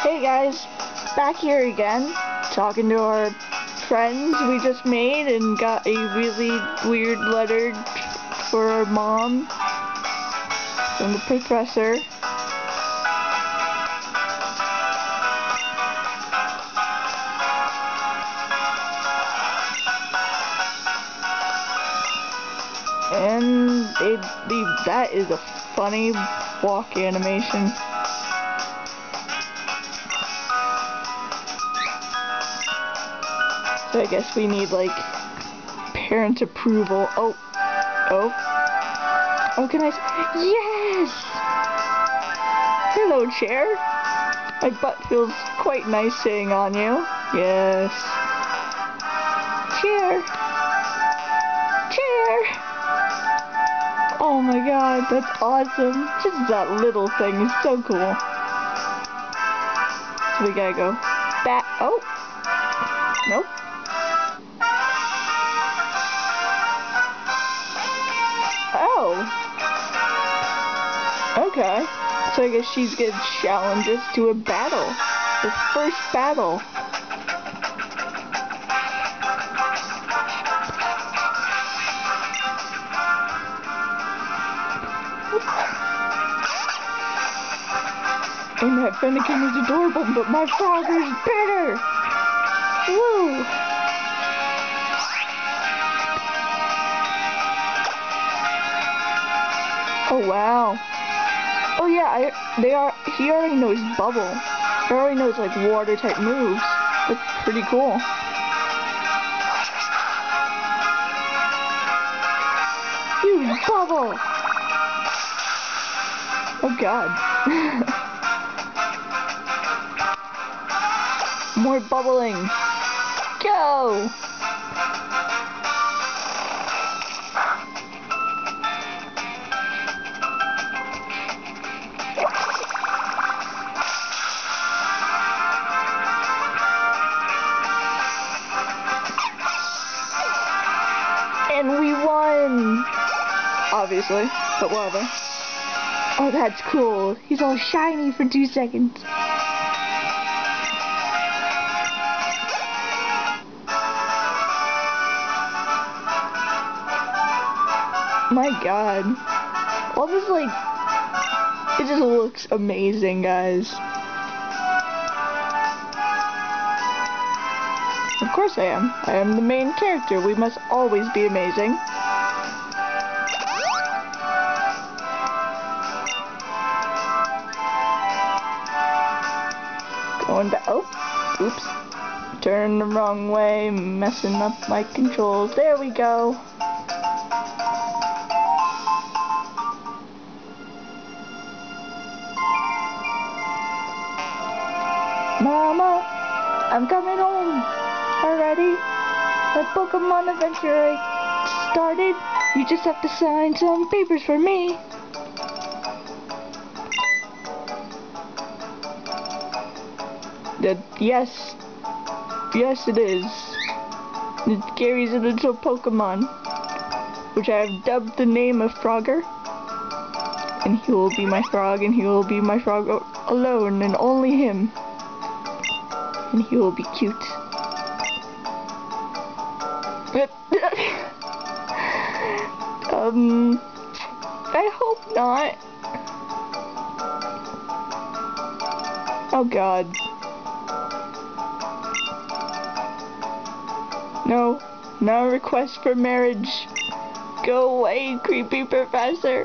Hey guys, back here again, talking to our friends we just made and got a really weird letter for our mom from the professor. And that is a funny walk animation. So I guess we need like parent approval. Oh, can I? Yes! Hello, chair. My butt feels quite nice sitting on you. Yes. Chair. Oh my god, that's awesome. Just that little thing is so cool. So we gotta go back. Oh. Nope. Oh. Okay. So I guess she's gonna challenge us to a battle. The first battle. And that Fennekin is adorable, but my Frogger is better! Woo! Oh wow. Oh yeah, he already knows Bubble. He already knows like water type moves. That's pretty cool. Use Bubble! Oh god. More bubbling. Go! And we won! Obviously, but whatever. Oh, that's cool. He's all shiny for 2 seconds. My god. All this, like, it just looks amazing, guys. Of course I am. I am the main character. We must always be amazing. Going back. Oh, oops. Turn the wrong way, messing up my controls. There we go. Mama, I'm coming home already. My Pokemon adventure started. You just have to sign some papers for me. Yes it is. It carries a little Pokemon, which I have dubbed the name of Frogger. And he will be my frog, and he will be my frog alone, and only him. And he will be cute. I hope not. Oh god. No request for marriage. Go away, creepy professor.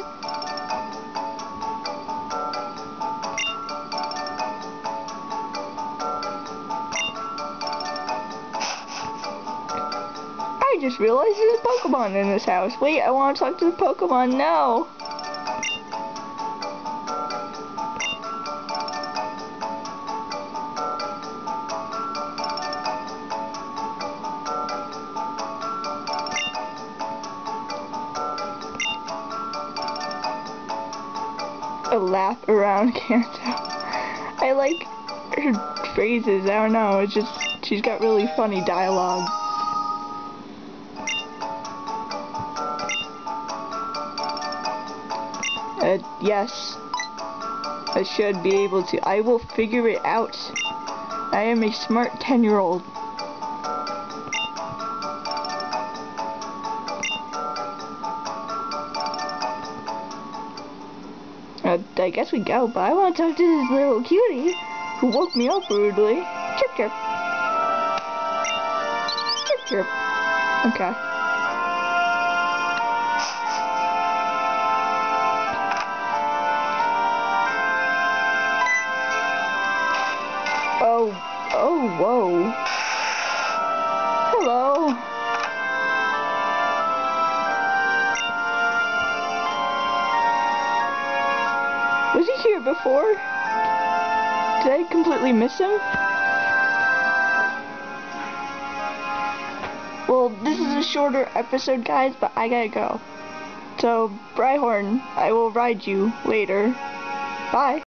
I just realized there's a Pokemon in this house. Wait, I want to talk to the Pokemon now. A lap around Kanto. I like her phrases. I don't know. It's just she's got really funny dialogue. Yes. I should be able to. I will figure it out. I am a smart 10-year-old. I guess we go, but I want to talk to this little cutie who woke me up rudely. Chirp chirp. Chirp chirp. Okay. Oh, whoa. Hello. Was he here before? Did I completely miss him? Well, this is a shorter episode, guys, but I gotta go. So, Bryhorn, I will ride you later. Bye.